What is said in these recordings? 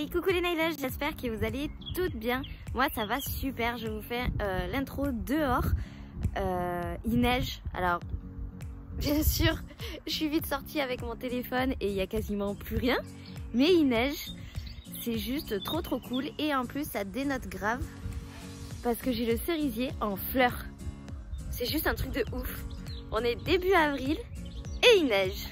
Hey, coucou les nailers, j'espère que vous allez toutes bien. Moi ça va super, je vous fais l'intro dehors. Il neige, alors bien sûr je suis vite sortie avec mon téléphone et il n'y a quasiment plus rien. Mais il neige, c'est juste trop cool et en plus ça dénote grave parce que j'ai le cerisier en fleurs. C'est juste un truc de ouf. On est début avril et il neige.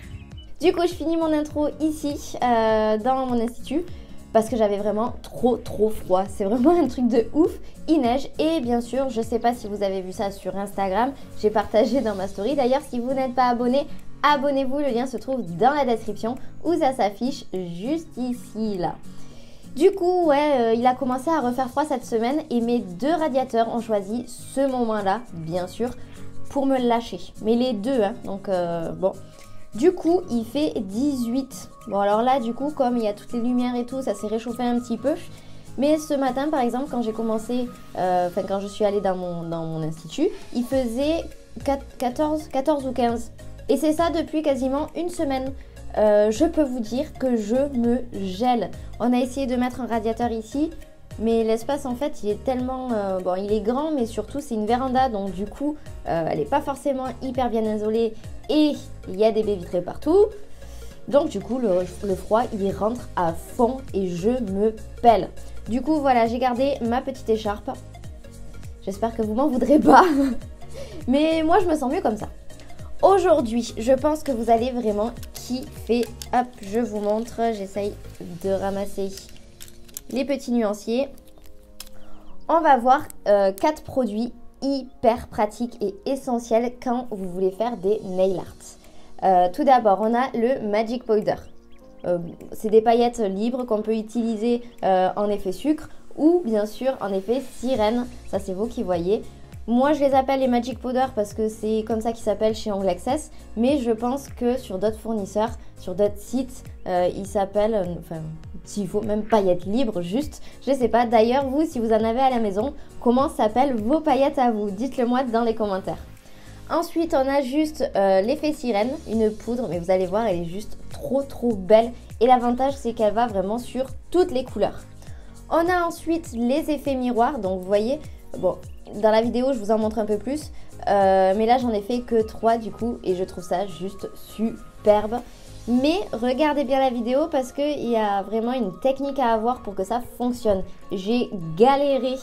Du coup je finis mon intro ici dans mon institut parce que j'avais vraiment trop froid. C'est vraiment un truc de ouf. Il neige et bien sûr je sais pas si vous avez vu ça sur Instagram, j'ai partagé dans ma story. D'ailleurs si vous n'êtes pas abonné, abonnez-vous, le lien se trouve dans la description où ça s'affiche juste ici là. Du coup ouais il a commencé à refaire froid cette semaine et mes deux radiateurs ont choisi ce moment là bien sûr pour me lâcher. Mais les deux hein, donc bon. Du coup, il fait 18. Bon, alors là, du coup, comme il y a toutes les lumières et tout, ça s'est réchauffé un petit peu. Mais ce matin, par exemple, quand j'ai commencé, quand je suis allée dans mon institut, il faisait 14 ou 15. Et c'est ça depuis quasiment une semaine. Je peux vous dire que je me gèle. On a essayé de mettre un radiateur ici. Mais l'espace en fait il est tellement, bon il est grand mais surtout c'est une véranda donc du coup elle n'est pas forcément hyper bien isolée et il y a des baies vitrées partout. Donc du coup le froid il rentre à fond et je me pèle. Du coup voilà j'ai gardé ma petite écharpe. J'espère que vous m'en voudrez pas. Mais moi je me sens mieux comme ça. Aujourd'hui je pense que vous allez vraiment kiffer. Hop je vous montre, j'essaye de ramasser les petits nuanciers. On va voir 4 produits hyper pratiques et essentiels quand vous voulez faire des nail art. Tout d'abord, on a le Magic Powder. C'est des paillettes libres qu'on peut utiliser en effet sucre ou bien sûr en effet sirène. Ça, c'est vous qui voyez. Moi, je les appelle les Magic Powder parce que c'est comme ça qu'ils s'appellent chez Ongle Access. Mais je pense que sur d'autres fournisseurs, sur d'autres sites, ils s'appellent... s'il faut même paillettes libres juste, je sais pas. D'ailleurs vous si vous en avez à la maison, comment s'appellent vos paillettes à vous? Dites-le moi dans les commentaires. Ensuite on a juste l'effet sirène, une poudre, mais vous allez voir elle est juste trop belle et l'avantage c'est qu'elle va vraiment sur toutes les couleurs. On a ensuite les effets miroirs, donc vous voyez, bon dans la vidéo je vous en montre un peu plus, mais là j'en ai fait que 3 du coup et je trouve ça juste superbe. Mais regardez bien la vidéo parce qu'il y a vraiment une technique à avoir pour que ça fonctionne. J'ai galéré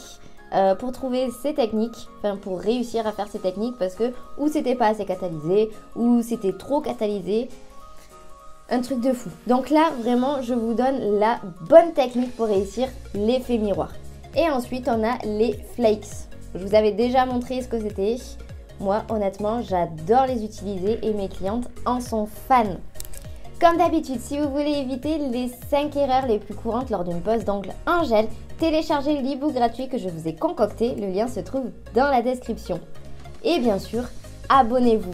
pour trouver ces techniques, enfin pour réussir à faire ces techniques parce que ou c'était pas assez catalysé ou c'était trop catalysé. Un truc de fou. Donc là vraiment je vous donne la bonne technique pour réussir l'effet miroir. Et ensuite on a les flakes. Je vous avais déjà montré ce que c'était. Moi honnêtement j'adore les utiliser et mes clientes en sont fans. Comme d'habitude, si vous voulez éviter les 5 erreurs les plus courantes lors d'une pose d'ongles en gel, téléchargez l'e-book gratuit que je vous ai concocté, le lien se trouve dans la description. Et bien sûr, abonnez-vous.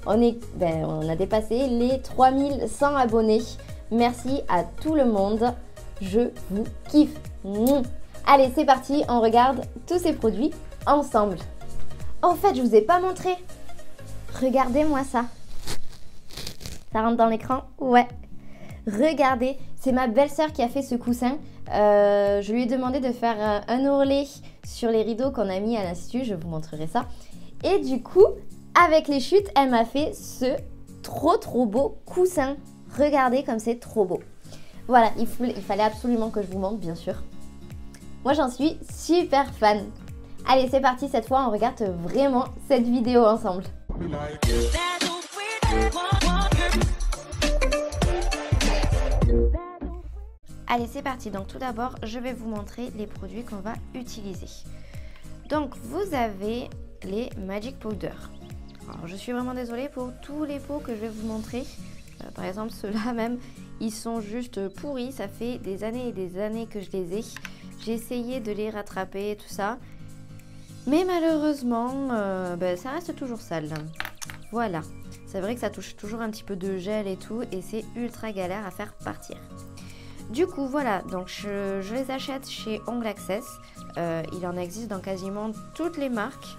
On a dépassé les 3100 abonnés. Merci à tout le monde, je vous kiffe. Allez, c'est parti, on regarde tous ces produits ensemble. En fait, je vous ai pas montré. Regardez-moi ça. Ça rentre dans l'écran? Ouais. Regardez, c'est ma belle-sœur qui a fait ce coussin. Je lui ai demandé de faire un ourlet sur les rideaux qu'on a mis à l'institut. Je vous montrerai ça. Et du coup, avec les chutes, elle m'a fait ce trop beau coussin. Regardez comme c'est trop beau. Voilà, il fallait absolument que je vous montre, bien sûr. Moi, j'en suis super fan. Allez, c'est parti. Cette fois, on regarde vraiment cette vidéo ensemble. Allez c'est parti, donc tout d'abord je vais vous montrer les produits qu'on va utiliser. Donc vous avez les Magic Powder. Alors je suis vraiment désolée pour tous les pots que je vais vous montrer. Par exemple ceux-là même, ils sont juste pourris, ça fait des années et des années que je les ai. J'ai essayé de les rattraper tout ça. Mais malheureusement, ça reste toujours sale. Voilà, c'est vrai que ça touche toujours un petit peu de gel et tout et c'est ultra galère à faire partir. Du coup voilà, donc je les achète chez Ongle Access. Il en existe dans quasiment toutes les marques.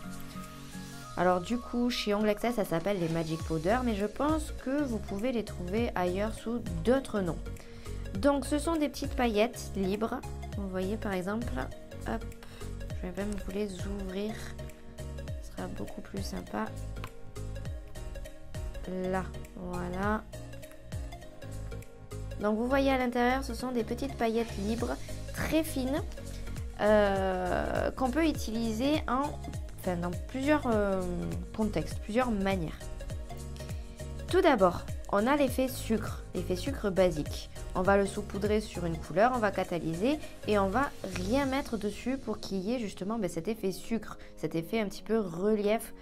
Alors du coup chez Ongle Access ça s'appelle les Magic Powder, mais je pense que vous pouvez les trouver ailleurs sous d'autres noms. Donc ce sont des petites paillettes libres. Vous voyez par exemple, hop, je vais même vous les ouvrir. Ce sera beaucoup plus sympa. Là, voilà. Donc vous voyez à l'intérieur, ce sont des petites paillettes libres, très fines, qu'on peut utiliser dans plusieurs contextes, plusieurs manières. Tout d'abord, on a l'effet sucre basique. On va le saupoudrer sur une couleur, on va catalyser et on va rien mettre dessus pour qu'il y ait justement cet effet sucre, cet effet un petit peu relief,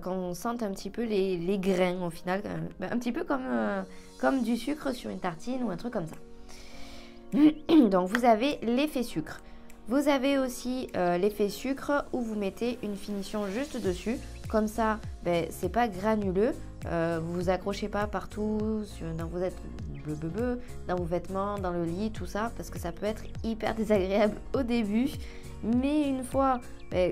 qu'on sente un petit peu les grains au final, un petit peu comme du sucre sur une tartine ou un truc comme ça. Donc vous avez l'effet sucre. Vous avez aussi l'effet sucre où vous mettez une finition juste dessus. Comme ça, c'est pas granuleux. Vous vous accrochez pas partout dans vos vêtements, dans le lit, tout ça, parce que ça peut être hyper désagréable au début. Mais une fois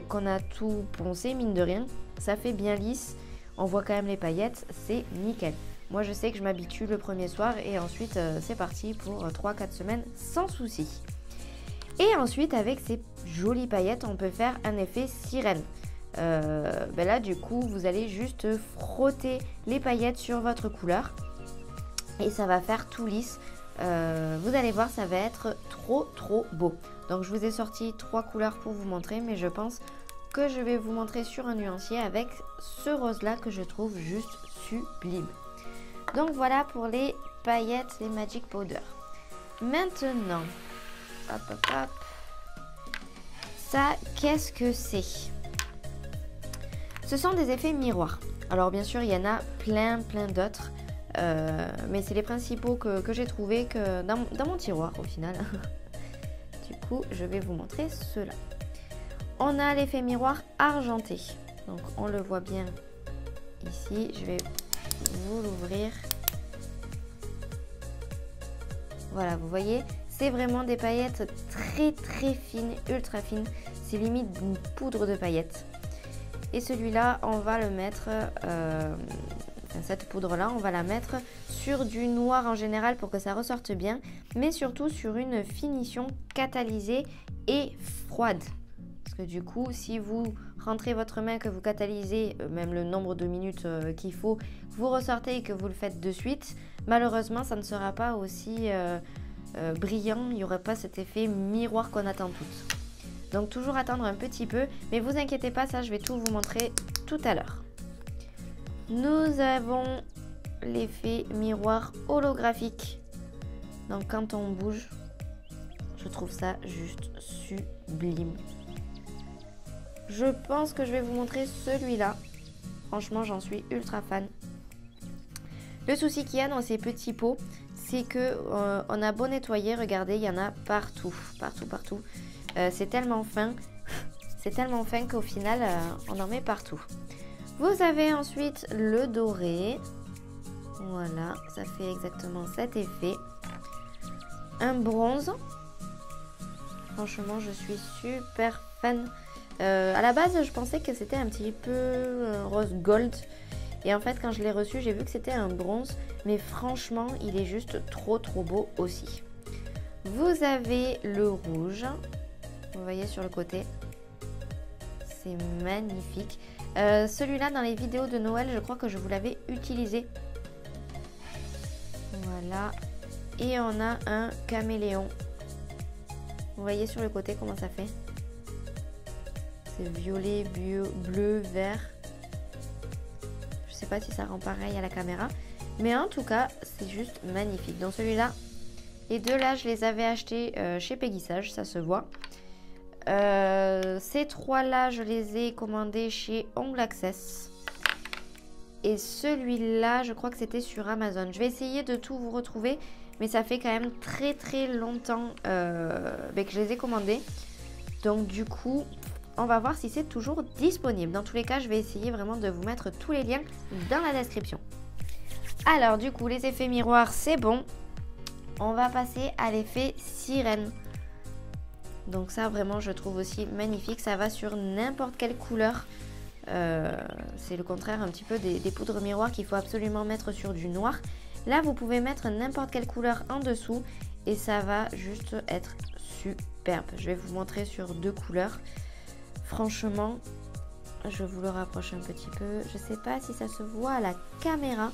qu'on a tout poncé, mine de rien, ça fait bien lisse. On voit quand même les paillettes, c'est nickel. Moi, je sais que je m'habitue le premier soir et ensuite, c'est parti pour 3-4 semaines sans souci. Et ensuite, avec ces jolies paillettes, on peut faire un effet sirène. Là, du coup, vous allez juste frotter les paillettes sur votre couleur et ça va faire tout lisse. Vous allez voir, ça va être trop beau. Donc, je vous ai sorti 3 couleurs pour vous montrer, mais je pense que je vais vous montrer sur un nuancier avec ce rose-là que je trouve juste sublime. Donc, voilà pour les paillettes, les Magic Powder. Maintenant, hop. Ça, qu'est-ce que c'est? Ce sont des effets miroirs. Alors bien sûr, il y en a plein d'autres. Mais c'est les principaux que j'ai trouvés dans mon tiroir au final. Du coup, je vais vous montrer ceux-là. On a l'effet miroir argenté. Donc on le voit bien ici. Je vais vous l'ouvrir. Voilà, vous voyez, c'est vraiment des paillettes très fines, ultra fines. C'est limite une poudre de paillettes. Et celui-là, on va le mettre, cette poudre-là, on va la mettre sur du noir en général pour que ça ressorte bien, mais surtout sur une finition catalysée et froide. Parce que du coup, si vous rentrez votre main, que vous catalysez, même le nombre de minutes qu'il faut, vous ressortez et que vous le faites de suite, malheureusement, ça ne sera pas aussi brillant, il n'y aura pas cet effet miroir qu'on attend toutes. Donc toujours attendre un petit peu, mais vous inquiétez pas, ça je vais tout vous montrer tout à l'heure. Nous avons l'effet miroir holographique. Donc quand on bouge, je trouve ça juste sublime. Je pense que je vais vous montrer celui-là. Franchement, j'en suis ultra fan. Le souci qu'il y a dans ces petits pots, c'est que on a beau nettoyer, regardez, il y en a partout. C'est tellement fin, qu'au final, on en met partout. Vous avez ensuite le doré. Voilà, ça fait exactement cet effet. Un bronze. Franchement, je suis super fan. À la base, je pensais que c'était un petit peu rose gold. Et en fait, quand je l'ai reçu, j'ai vu que c'était un bronze. Mais franchement, il est juste trop beau aussi. Vous avez le rouge. Vous voyez sur le côté. C'est magnifique. Celui-là, dans les vidéos de Noël, je crois que je vous l'avais utilisé. Voilà. Et on a un caméléon. Vous voyez sur le côté comment ça fait? C'est violet, bleu, vert. Je sais pas si ça rend pareil à la caméra. Mais en tout cas, c'est juste magnifique. Donc celui-là, les deux là, je les avais achetés chez Péguissage, ça se voit. Ces trois là, je les ai commandés chez Ongle Access. Et celui-là, je crois que c'était sur Amazon. Je vais essayer de tout vous retrouver. Mais ça fait quand même très longtemps que je les ai commandés. Donc du coup, on va voir si c'est toujours disponible. Dans tous les cas, je vais essayer vraiment de vous mettre tous les liens dans la description. Alors du coup, les effets miroirs, c'est bon. On va passer à l'effet sirène. Donc ça, vraiment, je trouve aussi magnifique. Ça va sur n'importe quelle couleur. C'est le contraire un petit peu des poudres miroirs qu'il faut absolument mettre sur du noir. Là, vous pouvez mettre n'importe quelle couleur en dessous et ça va juste être superbe. Je vais vous montrer sur 2 couleurs. Franchement, je vous le rapproche un petit peu. Je sais pas si ça se voit à la caméra,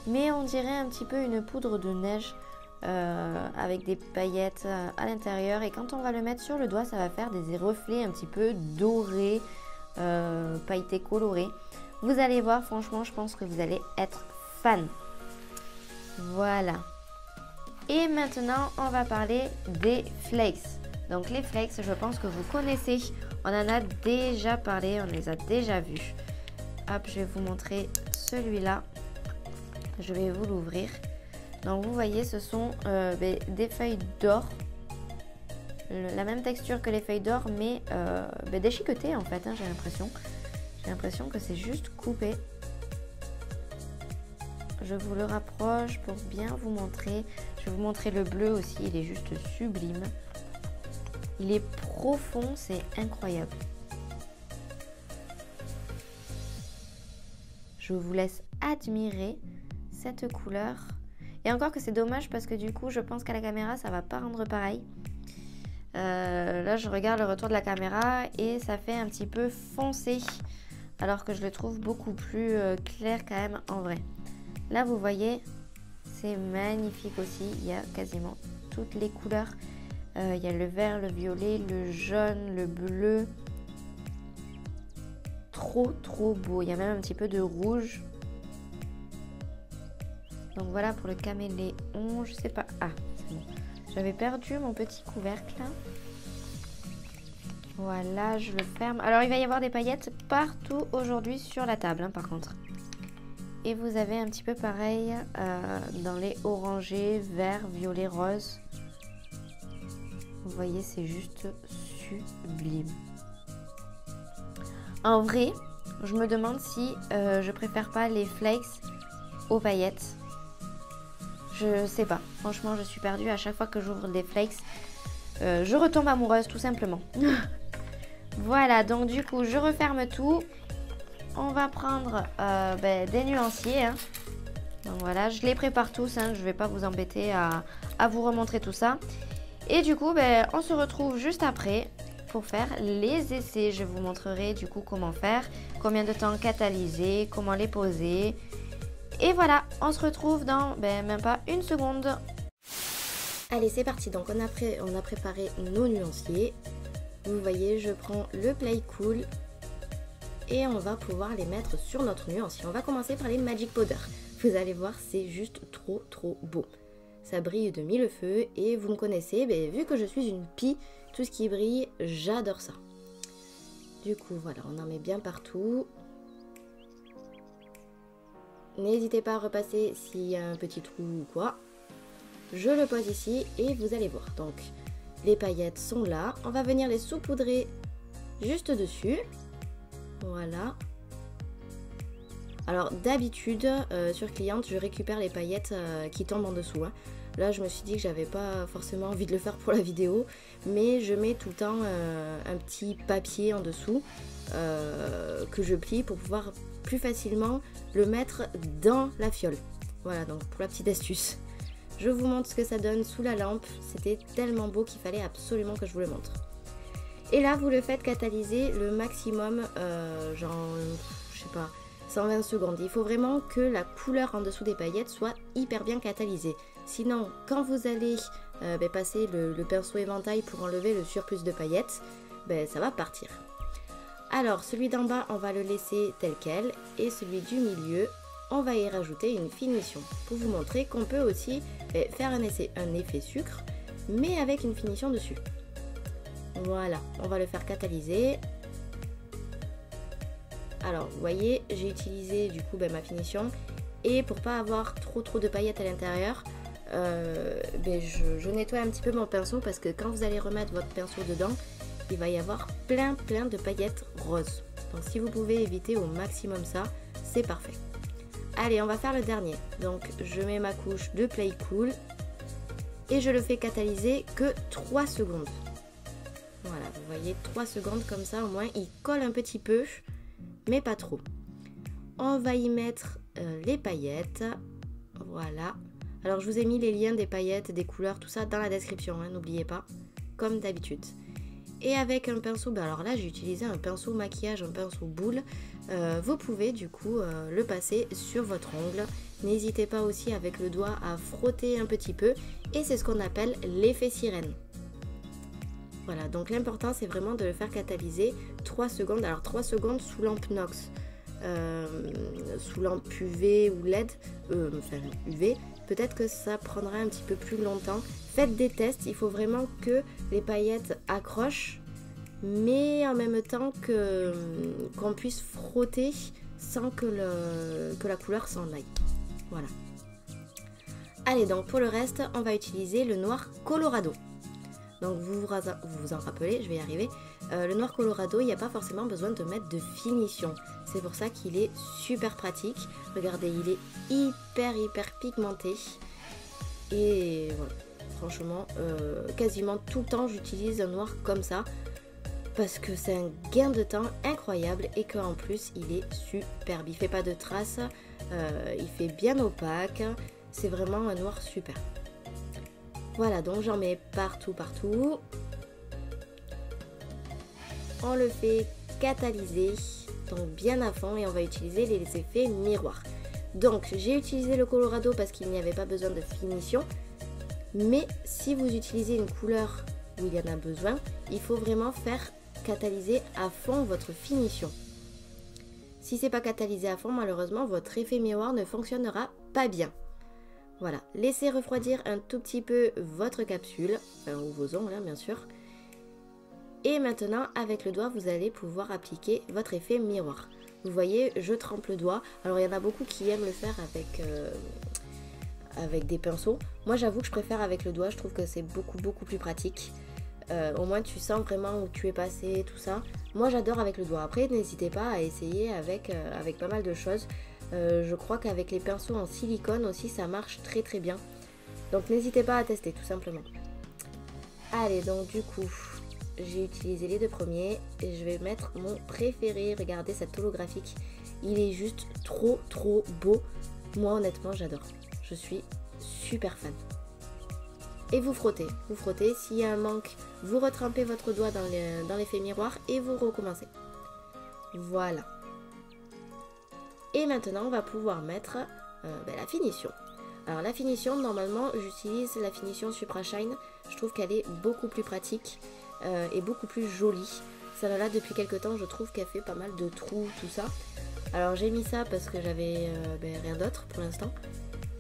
mais on dirait un petit peu une poudre de neige avec des paillettes à l'intérieur. Et quand on va le mettre sur le doigt, ça va faire des reflets un petit peu dorés, pailletés, colorés. Vous allez voir, franchement, je pense que vous allez être fan. Voilà. Et maintenant, on va parler des flakes. Donc les flakes, je pense que vous connaissez. On en a déjà parlé, on les a déjà vus. Hop, je vais vous montrer celui-là. Je vais vous l'ouvrir. Donc vous voyez, ce sont des feuilles d'or. La même texture que les feuilles d'or, mais déchiquetées en fait, hein, j'ai l'impression. J'ai l'impression que c'est juste coupé. Je vous le rapproche pour bien vous montrer. Je vais vous montrer le bleu aussi, il est juste sublime. Il est profond, c'est incroyable. Je vous laisse admirer cette couleur. Et encore que c'est dommage parce que du coup, je pense qu'à la caméra, ça va pas rendre pareil. Là, je regarde le retour de la caméra et ça fait un petit peu foncé. Alors que je le trouve beaucoup plus clair quand même en vrai. Là, vous voyez, c'est magnifique aussi. Il y a quasiment toutes les couleurs. Il y a le vert, le violet, le jaune, le bleu. Trop, trop beau. Il y a même un petit peu de rouge. Donc voilà pour le caméléon. Je sais pas. Ah, c'est bon. J'avais perdu mon petit couvercle là. Voilà, je le ferme. Alors, il va y avoir des paillettes partout aujourd'hui sur la table, hein, par contre. Et vous avez un petit peu pareil dans les orangés, verts, violets, roses. Vous voyez, c'est juste sublime. En vrai, je me demande si je préfère pas les flakes aux paillettes. Je sais pas. Franchement, je suis perdue. À chaque fois que j'ouvre des flakes, je retombe amoureuse, tout simplement. Voilà, donc du coup, je referme tout. On va prendre des nuanciers. Hein. Donc voilà, je les prépare tous. Hein. Je ne vais pas vous embêter à vous remontrer tout ça. Et du coup, on se retrouve juste après pour faire les essais. Je vous montrerai du coup comment faire, combien de temps catalyser, comment les poser. Et voilà, on se retrouve dans même pas une seconde. Allez, c'est parti. Donc on a préparé nos nuanciers. Vous voyez, je prends le Play Cool et on va pouvoir les mettre sur notre nuancier. On va commencer par les Magic Powder. Vous allez voir, c'est juste trop trop beau. Ça brille de mille feux et vous me connaissez, vu que je suis une pie, tout ce qui brille, j'adore ça. Du coup, voilà, on en met bien partout. N'hésitez pas à repasser s'il y a un petit trou ou quoi. Je le pose ici et vous allez voir. Donc, les paillettes sont là. On va venir les saupoudrer juste dessus. Voilà. Alors, d'habitude, sur cliente, je récupère les paillettes qui tombent en dessous. Hein. Là, je me suis dit que j'avais pas forcément envie de le faire pour la vidéo. Mais je mets tout le temps un petit papier en dessous que je plie pour pouvoir plus facilement le mettre dans la fiole. Voilà, donc pour la petite astuce. Je vous montre ce que ça donne sous la lampe. C'était tellement beau qu'il fallait absolument que je vous le montre. Et là, vous le faites catalyser le maximum, genre, je sais pas, 120 secondes. Il faut vraiment que la couleur en dessous des paillettes soit hyper bien catalysée. Sinon, quand vous allez passer le pinceau éventail pour enlever le surplus de paillettes, ça va partir. Alors, celui d'en bas, on va le laisser tel quel. Et celui du milieu, on va y rajouter une finition. Pour vous montrer qu'on peut aussi faire un effet sucre, mais avec une finition dessus. Voilà, on va le faire catalyser. Alors, vous voyez, j'ai utilisé du coup ma finition. Et pour pas avoir trop de paillettes à l'intérieur, je nettoie un petit peu mon pinceau parce que quand vous allez remettre votre pinceau dedans, il va y avoir plein de paillettes roses. Donc si vous pouvez éviter au maximum ça, c'est parfait. Allez, on va faire le dernier. Donc je mets ma couche de Play Cool et je le fais catalyser que 3 secondes. Voilà, vous voyez, 3 secondes comme ça, au moins il colle un petit peu, mais pas trop. On va y mettre les paillettes. Voilà. Alors je vous ai mis les liens des paillettes, des couleurs, tout ça dans la description, hein, n'oubliez pas, comme d'habitude. Et avec un pinceau, ben alors là j'ai utilisé un pinceau maquillage, un pinceau boule. Vous pouvez du coup le passer sur votre ongle. N'hésitez pas aussi avec le doigt à frotter un petit peu. Et c'est ce qu'on appelle l'effet sirène. Voilà, donc l'important c'est vraiment de le faire catalyser 3 secondes. Alors 3 secondes sous lampe NOx, sous lampe UV ou LED, enfin UV. Peut-être que ça prendra un petit peu plus longtemps. Faites des tests, il faut vraiment que les paillettes accrochent, mais en même temps qu'on puisse frotter sans que la couleur s'en aille. Voilà. Allez, donc pour le reste, on va utiliser le noir Colorado. Donc vous vous en rappelez, je vais y arriver. Le noir Colorado, il n'y a pas forcément besoin de mettre de finition. C'est pour ça qu'il est super pratique. Regardez, il est hyper pigmenté. Et voilà, franchement, quasiment tout le temps j'utilise un noir comme ça. Parce que c'est un gain de temps incroyable et qu'en plus il est superbe. Il fait pas de traces, il fait bien opaque. C'est vraiment un noir super. Voilà, donc j'en mets partout. On le fait catalyser, donc bien à fond, et on va utiliser les effets miroirs. Donc j'ai utilisé le Colorado parce qu'il n'y avait pas besoin de finition. Mais si vous utilisez une couleur où il y en a besoin, il faut vraiment faire catalyser à fond votre finition. Si c'est pas catalysé à fond, malheureusement votre effet miroir ne fonctionnera pas bien. Voilà, laissez refroidir un tout petit peu votre capsule, enfin, ou vos ongles hein, bien sûr. Et maintenant avec le doigt vous allez pouvoir appliquer votre effet miroir. Vous voyez, je trempe le doigt. Alors il y en a beaucoup qui aiment le faire avec des pinceaux. Moi j'avoue que je préfère avec le doigt, je trouve que c'est beaucoup plus pratique. Au moins tu sens vraiment où tu es passé, tout ça. Moi j'adore avec le doigt. Après n'hésitez pas à essayer avec pas mal de choses. Je crois qu'avec les pinceaux en silicone aussi ça marche très bien. Donc n'hésitez pas à tester tout simplement. Allez, donc du coup j'ai utilisé les deux premiers et je vais mettre mon préféré. Regardez cet holographique, il est juste trop beau. Moi honnêtement j'adore, je suis super fan. Et vous frottez, s'il y a un manque, vous retrempez votre doigt dans l'effet miroir et vous recommencez. Voilà. Et maintenant on va pouvoir mettre la finition. Alors la finition, normalement j'utilise la finition Supra Shine. Je trouve qu'elle est beaucoup plus pratique et beaucoup plus jolie. Celle-là depuis quelques temps je trouve qu'elle fait pas mal de trous, tout ça. Alors j'ai mis ça parce que j'avais rien d'autre pour l'instant.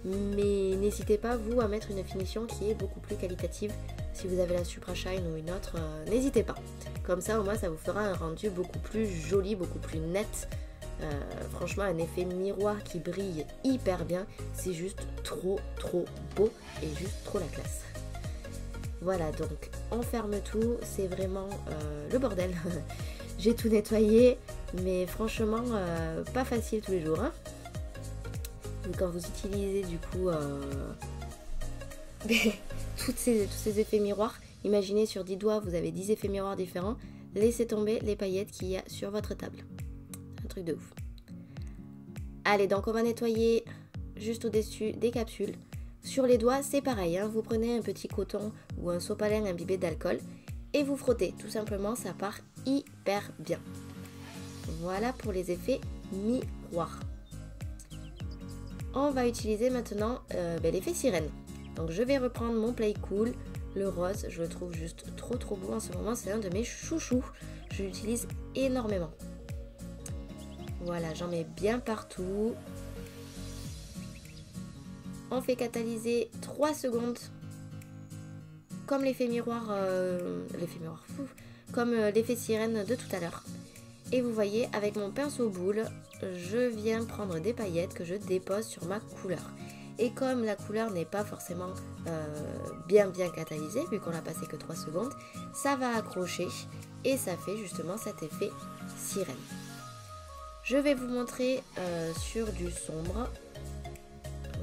Mais n'hésitez pas vous à mettre une finition qui est beaucoup plus qualitative. Si vous avez la Supra Shine ou une autre, n'hésitez pas. Comme ça au moins ça vous fera un rendu beaucoup plus joli, beaucoup plus net. Franchement un effet miroir qui brille hyper bien. C'est juste trop beau et juste trop la classe. Voilà, donc on ferme tout. C'est vraiment le bordel. J'ai tout nettoyé, mais franchement pas facile tous les jours hein. Quand vous utilisez du coup tous ces effets miroirs, imaginez sur 10 doigts vous avez 10 effets miroirs différents, laissez tomber les paillettes qu'il y a sur votre table. Un truc de ouf. Allez, donc on va nettoyer juste au-dessus des capsules. Sur les doigts c'est pareil hein, vous prenez un petit coton ou un sopalin imbibé d'alcool et vous frottez, tout simplement ça part hyper bien. Voilà pour les effets miroirs. On va utiliser maintenant l'effet sirène. Donc je vais reprendre mon Play Cool, le rose, je le trouve juste trop beau en ce moment, c'est un de mes chouchous, je l'utilise énormément. Voilà, j'en mets bien partout. On fait catalyser 3 secondes, comme l'effet miroir, comme l'effet sirène de tout à l'heure. Et vous voyez, avec mon pinceau boule, je viens prendre des paillettes que je dépose sur ma couleur. Et comme la couleur n'est pas forcément bien catalysée, vu qu'on l'a passé que 3 secondes, ça va accrocher et ça fait justement cet effet sirène. Je vais vous montrer sur du sombre.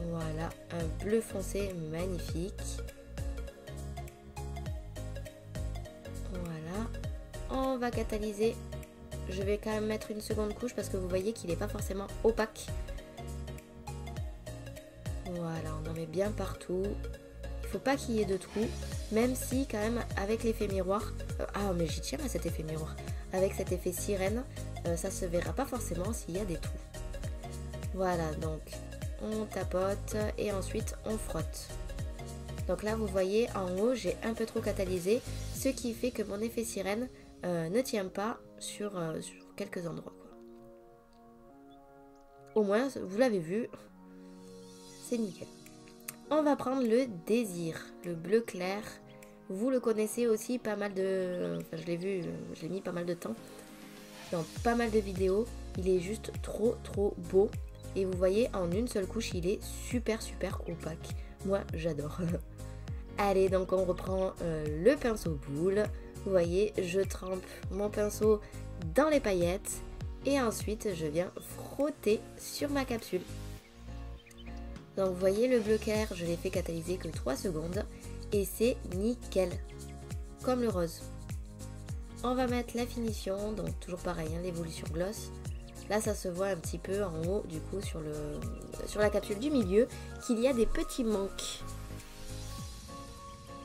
Voilà, un bleu foncé magnifique. Voilà, on va catalyser. Je vais quand même mettre une seconde couche parce que vous voyez qu'il n'est pas forcément opaque. Voilà, on en met met bien partout. Il faut pas qu'il y ait de trous, même si quand même avec l'effet miroir, ah mais j'y tiens à cet effet miroir, avec cet effet sirène, ça se verra pas forcément s'il y a des trous. Voilà, donc on tapote et ensuite on frotte. Donc là vous voyez en haut j'ai un peu trop catalysé, ce qui fait que mon effet sirène ne tient pas sur quelques endroits, quoi. Au moins vous l'avez vu, c'est nickel. On va prendre le désir, le bleu clair. Vous le connaissez aussi, pas mal de... Enfin, je l'ai vu, je l'ai mis pas mal de temps dans pas mal de vidéos. Il est juste trop beau. Et vous voyez, en une seule couche, il est super opaque. Moi, j'adore. Allez, donc on reprend le pinceau boule. Vous voyez, je trempe mon pinceau dans les paillettes. Et ensuite, je viens frotter sur ma capsule. Donc vous voyez le bleu clair, je l'ai fait catalyser que 3 secondes et c'est nickel, comme le rose. On va mettre la finition, donc toujours pareil, hein, l'évolution gloss. Là ça se voit un petit peu en haut du coup sur la capsule du milieu qu'il y a des petits manques.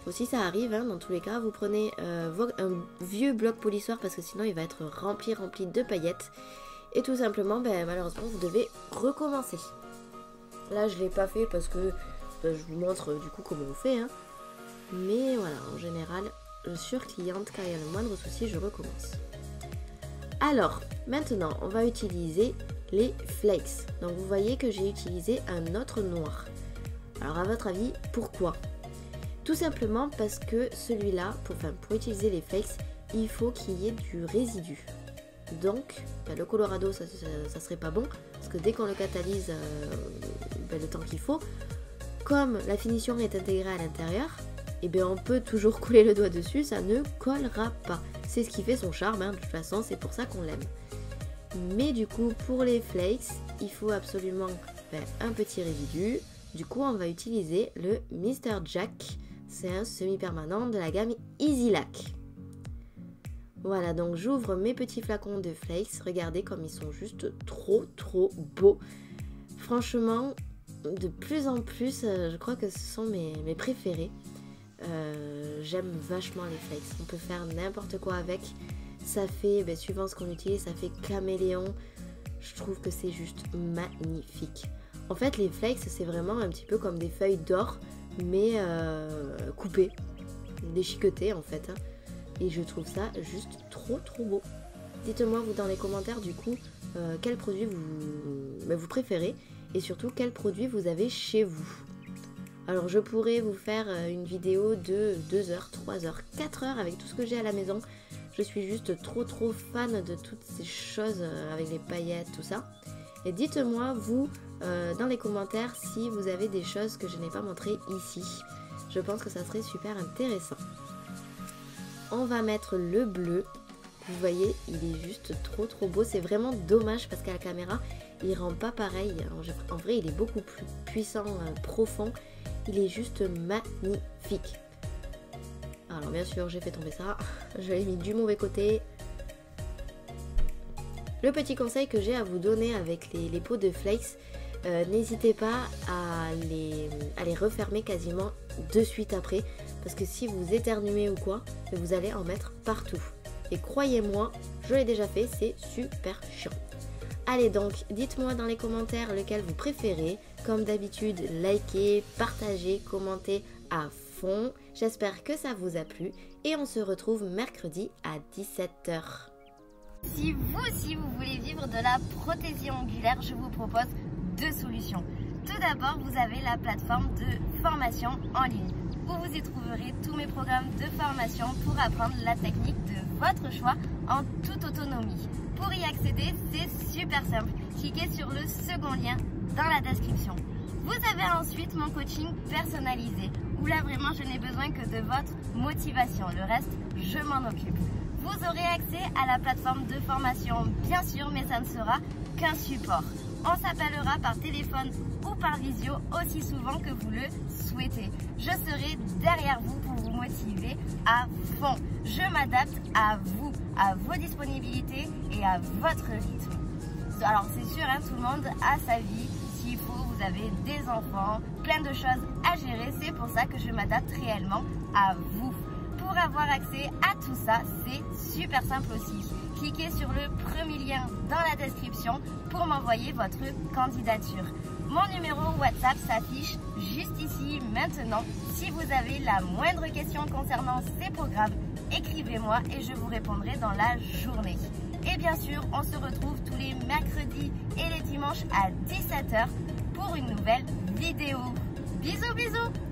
Aussi ça arrive, hein, dans tous les cas, vous prenez un vieux bloc polissoir parce que sinon il va être rempli de paillettes. Et tout simplement, malheureusement vous devez recommencer. Là je l'ai pas fait parce que je vous montre du coup comment on fait, hein. Mais voilà, en général sur cliente, quand il y a le moindre souci je recommence. Alors maintenant on va utiliser les flakes. Donc vous voyez que j'ai utilisé un autre noir. Alors à votre avis pourquoi? Tout simplement parce que celui-là, pour utiliser les flakes, il faut qu'il y ait du résidu. Donc le Colorado ça serait pas bon parce que dès qu'on le catalyse le temps qu'il faut, comme la finition est intégrée à l'intérieur, et on peut toujours coller le doigt dessus, ça ne collera pas. C'est ce qui fait son charme, hein, de toute façon c'est pour ça qu'on l'aime. Mais du coup pour les flakes il faut absolument un petit résidu. Du coup on va utiliser le Mr. Jack, c'est un semi-permanent de la gamme Easy Lac. Voilà, donc j'ouvre mes petits flacons de flakes. Regardez comme ils sont juste trop beaux. Franchement, de plus en plus, je crois que ce sont mes préférés. J'aime vachement les flakes. On peut faire n'importe quoi avec. Ça fait, suivant ce qu'on utilise, ça fait caméléon. Je trouve que c'est juste magnifique. En fait, les flakes, c'est vraiment un petit peu comme des feuilles d'or, mais coupées, déchiquetées en fait, hein. Et je trouve ça juste trop beau. Dites-moi vous dans les commentaires du coup quel produit vous préférez et surtout quel produit vous avez chez vous. Alors je pourrais vous faire une vidéo de 2 heures, 3 heures, 4 heures avec tout ce que j'ai à la maison. Je suis juste trop fan de toutes ces choses avec les paillettes, tout ça. Et dites-moi vous dans les commentaires si vous avez des choses que je n'ai pas montrées ici. Je pense que ça serait super intéressant. On va mettre le bleu. Vous voyez, il est juste trop beau. C'est vraiment dommage parce qu'à la caméra, il rend pas pareil. En vrai, il est beaucoup plus puissant, profond. Il est juste magnifique. Alors bien sûr, j'ai fait tomber ça. Je l'ai mis du mauvais côté. Le petit conseil que j'ai à vous donner avec les pots de flakes, n'hésitez pas à les refermer quasiment de suite après. Parce que si vous éternuez ou quoi, vous allez en mettre partout. Et croyez-moi, je l'ai déjà fait, c'est super chiant. Allez donc, dites-moi dans les commentaires lequel vous préférez. Comme d'habitude, likez, partagez, commentez à fond. J'espère que ça vous a plu et on se retrouve mercredi à 17 h. Si vous aussi vous voulez vivre de la prothésie ongulaire, je vous propose 2 solutions. Tout d'abord, vous avez la plateforme de formation en ligne où vous y trouverez tous mes programmes de formation pour apprendre la technique de votre choix en toute autonomie. Pour y accéder, c'est super simple. Cliquez sur le second lien dans la description. Vous avez ensuite mon coaching personnalisé où là vraiment je n'ai besoin que de votre motivation. Le reste, je m'en occupe. Vous aurez accès à la plateforme de formation bien sûr, mais ça ne sera qu'un support. On s'appellera par téléphone ou par visio aussi souvent que vous le souhaitez. Je serai derrière vous pour vous motiver à fond. Je m'adapte à vous, à vos disponibilités et à votre rythme. Alors c'est sûr, hein, tout le monde a sa vie. S'il faut, vous vous avez des enfants, plein de choses à gérer. C'est pour ça que je m'adapte réellement à vous. Pour avoir accès à tout ça, c'est super simple aussi. Cliquez sur le premier lien dans la description pour m'envoyer votre candidature. Mon numéro WhatsApp s'affiche juste ici maintenant. Si vous avez la moindre question concernant ces programmes, écrivez-moi et je vous répondrai dans la journée. Et bien sûr, on se retrouve tous les mercredis et les dimanches à 17 h pour une nouvelle vidéo. Bisous bisous!